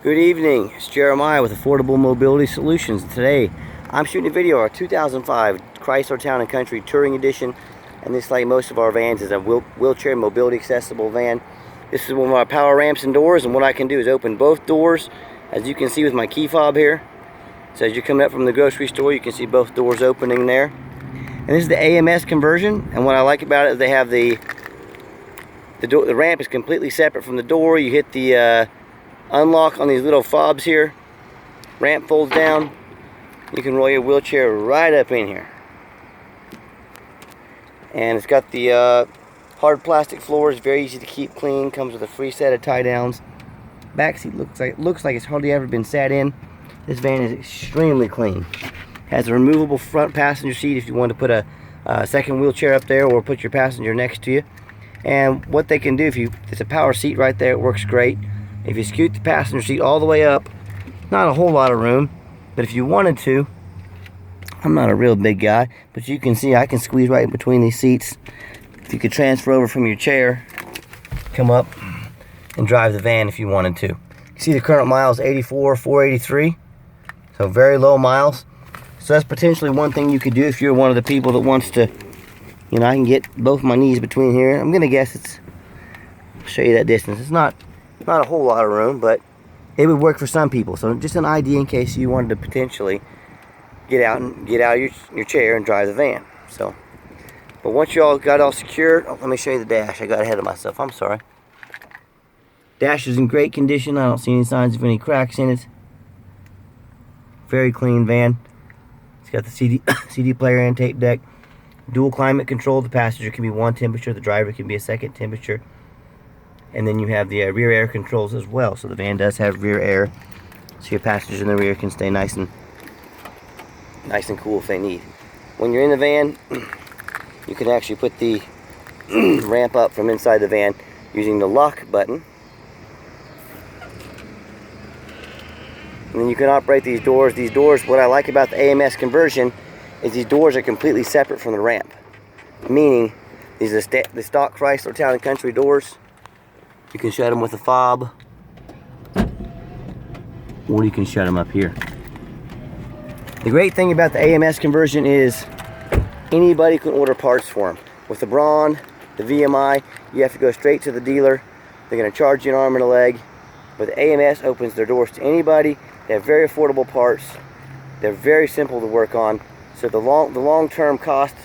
Good evening, it's Jeremiah with Affordable Mobility Solutions. Today I'm shooting a video of our 2005 Chrysler Town & Country Touring Edition, and this, like most of our vans, is a wheelchair mobility accessible van. This is one of our power ramps and doors, and what I can do is open both doors, as you can see with my key fob here. So as you're coming up from the grocery store, you can see both doors opening there. And this is the AMS conversion, and what I like about it is they have the ramp is completely separate from the door. You hit the unlock on these little fobs here, ramp folds down, you can roll your wheelchair right up in here. And it's got the hard plastic floors, very easy to keep clean, comes with a free set of tie downs. Back seat looks like it's hardly ever been sat in. This van is extremely clean. Has a removable front passenger seat if you want to put a second wheelchair up there or put your passenger next to you. And what they can do, it's a power seat right there, it works great. If you scoot the passenger seat all the way up, not a whole lot of room, but if you wanted to, I'm not a real big guy, but you can see I can squeeze right in between these seats. If you could transfer over from your chair, come up and drive the van if you wanted to. You see the current miles 84,483, so very low miles. So that's potentially one thing you could do if you're one of the people that wants to, you know, I can get both my knees between here. I'm gonna guess I'll show you that distance. It's not a whole lot of room, but it would work for some people. So just an idea in case you wanted to potentially get out of your chair and drive the van. So, but once you all got all secured, let me show you the dash. I got ahead of myself, I'm sorry. Dash is in great condition. I don't see any signs of any cracks in it. Very clean van. It's got the CD player and tape deck. Dual climate control. The passenger can be one temperature, the driver can be a second temperature. And then you have the rear air controls as well. So the van does have rear air, so your passengers in the rear can stay nice and cool if they need. When you're in the van, you can actually put the ramp up from inside the van using the lock button. And then you can operate these doors. These doors, what I like about the AMS conversion is these doors are completely separate from the ramp. Meaning, these are the stock Chrysler Town & Country doors. You can shut them with a fob, or you can shut them up here. The great thing about the AMS conversion is anybody can order parts for them. With the Braun, the VMI, you have to go straight to the dealer. They're going to charge you an arm and a leg. But the AMS opens their doors to anybody. They have very affordable parts. They're very simple to work on. So the long-term cost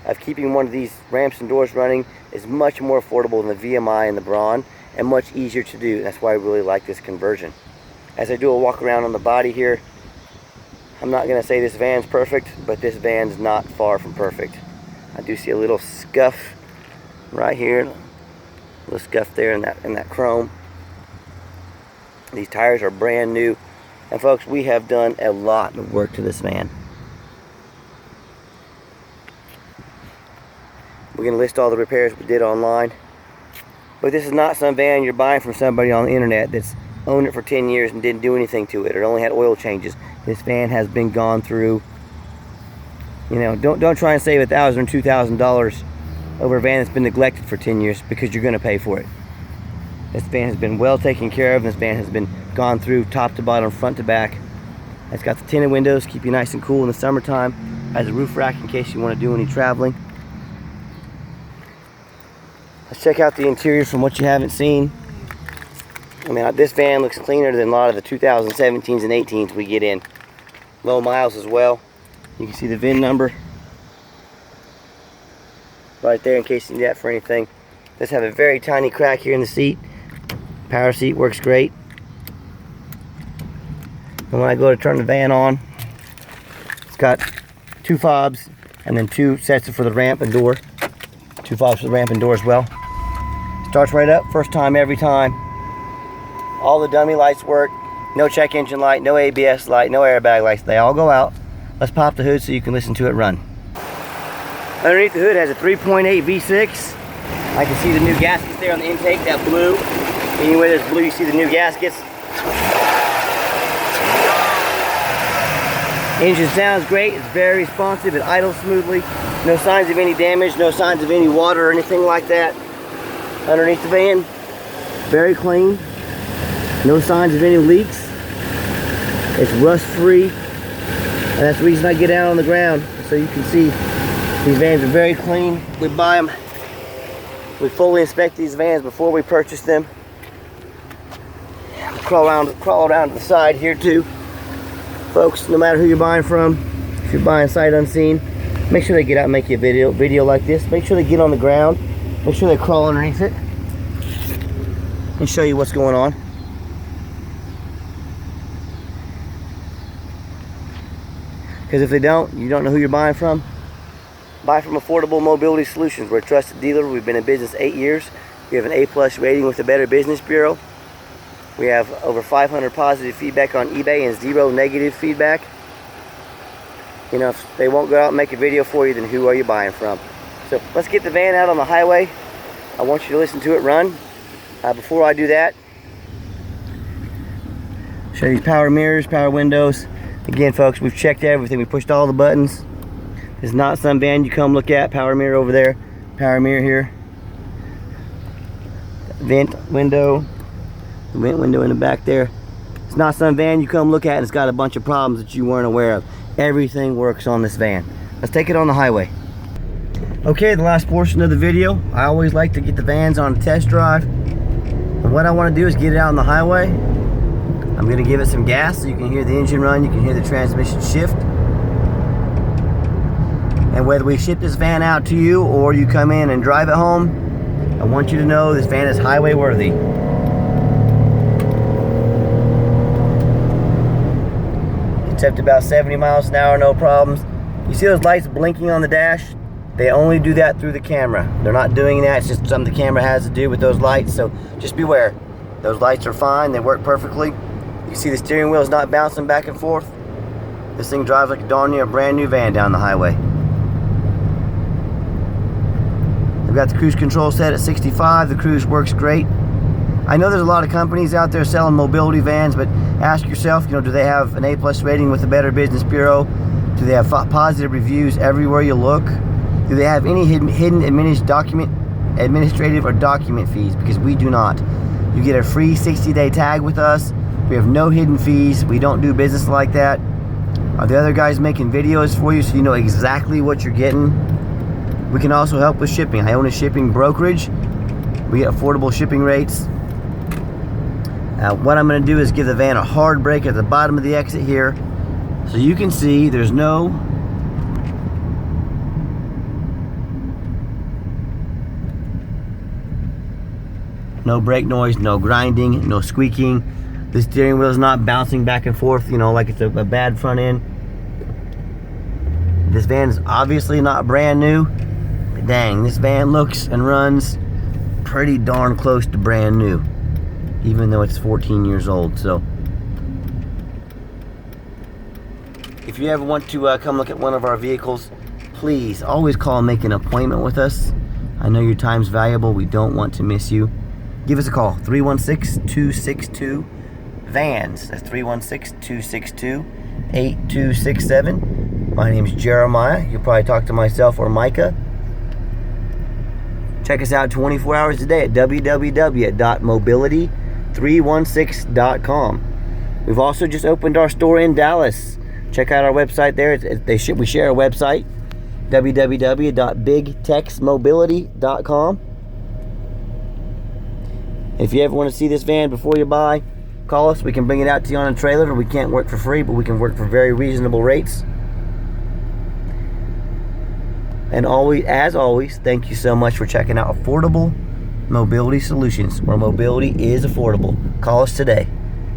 of keeping one of these ramps and doors running is much more affordable than the VMI and the Braun, and much easier to do. That's why I really like this conversion. As I do a walk around on the body here, I'm not going to say this van's perfect, but this van's not far from perfect. I do see a little scuff right here, a little scuff there in that chrome. These tires are brand new, and folks, we have done a lot of work to this van. We're going to list all the repairs we did online. But this is not some van you're buying from somebody on the internet that's owned it for 10 years and didn't do anything to it, or only had oil changes. This van has been gone through. You know, don't try and save $1,000 or $2,000 over a van that's been neglected for 10 years, because you're going to pay for it. This van has been well taken care of. This van has been gone through top to bottom, front to back. It's got the tinted windows, keep you nice and cool in the summertime. Has a roof rack in case you want to do any traveling. Let's check out the interior from what you haven't seen. I mean, this van looks cleaner than a lot of the 2017s and 18s we get in. Low miles as well. You can see the VIN number right there in case you need that for anything. Does have a very tiny crack here in the seat. Power seat works great. And when I go to turn the van on, it's got two fobs and then two sets for the ramp and door. Two fobs for the ramp and door as well. Starts right up, first time every time. All the dummy lights work. No check engine light, no ABS light, no airbag lights. They all go out. Let's pop the hood so you can listen to it run. Underneath the hood has a 3.8 V6. I can see the new gaskets there on the intake, that blue. Anywhere there's blue, you see the new gaskets. Engine sounds great, it's very responsive, it idles smoothly. No signs of any damage, no signs of any water or anything like that underneath the van. Very clean. No signs of any leaks. It's rust free. And that's the reason I get out on the ground. So you can see these vans are very clean. We buy them. We fully inspect these vans before we purchase them. Crawl around to the side here too. Folks, no matter who you're buying from, if you're buying sight unseen, make sure they get out and make you a video like this. Make sure they get on the ground. Make sure they crawl underneath it. And show you what's going on. Because if they don't, you don't know who you're buying from. Buy from Affordable Mobility Solutions. We're a trusted dealer. We've been in business 8 years. We have an A+ rating with the Better Business Bureau. We have over 500 positive feedback on eBay and 0 negative feedback. You know, if they won't go out and make a video for you, then who are you buying from? So let's get the van out on the highway. I want you to listen to it run. Before I do that, show you power mirrors, power windows. Again, folks, we've checked everything. We pushed all the buttons. It's not some van you come look at. Power mirror over there, power mirror here. Vent window. The vent window in the back there. It's not some van you come look at and it's got a bunch of problems that you weren't aware of. Everything works on this van. Let's take it on the highway. Okay, the last portion of the video. I always like to get the vans on a test drive. And what I want to do is get it out on the highway. I'm going to give it some gas so you can hear the engine run, you can hear the transmission shift. And whether we ship this van out to you or you come in and drive it home, I want you to know this van is highway worthy. It's up to about 70 miles an hour, no problems. You see those lights blinking on the dash? They only do that through the camera. They're not doing that, it's just something the camera has to do with those lights, so just beware. Those lights are fine, they work perfectly. You see the steering wheel is not bouncing back and forth. This thing drives like a darn near brand new van down the highway. I've got the cruise control set at 65, the cruise works great. I know there's a lot of companies out there selling mobility vans, but ask yourself, you know, do they have an A+ rating with the Better Business Bureau? Do they have positive reviews everywhere you look? Do they have any hidden administrative or document fees? Because we do not. You get a free 60-day tag with us. We have no hidden fees. We don't do business like that. Are the other guys making videos for you so you know exactly what you're getting? We can also help with shipping. I own a shipping brokerage. We get affordable shipping rates. What I'm going to do is give the van a hard brake at the bottom of the exit here, so you can see there's no brake noise, no grinding, no squeaking. The steering wheel is not bouncing back and forth, you know, like it's a bad front end. This van is obviously not brand new, but dang, this van looks and runs pretty darn close to brand new, even though it's 14 years old. So if you ever want to come look at one of our vehicles, please always call and make an appointment with us. I know your time's valuable. We don't want to miss you. Give us a call, 316-262-VANS. That's 316-262-8267. My name is Jeremiah. You'll probably talk to myself or Micah. Check us out 24 hours a day at www.mobility316.com. We've also just opened our store in Dallas. Check out our website there. We share a website, www.bigtexmobility.com. If you ever want to see this van before you buy, call us. We can bring it out to you on a trailer. We can't work for free, but we can work for very reasonable rates. And as always, thank you so much for checking out Affordable Mobility Solutions, where mobility is affordable. Call us today.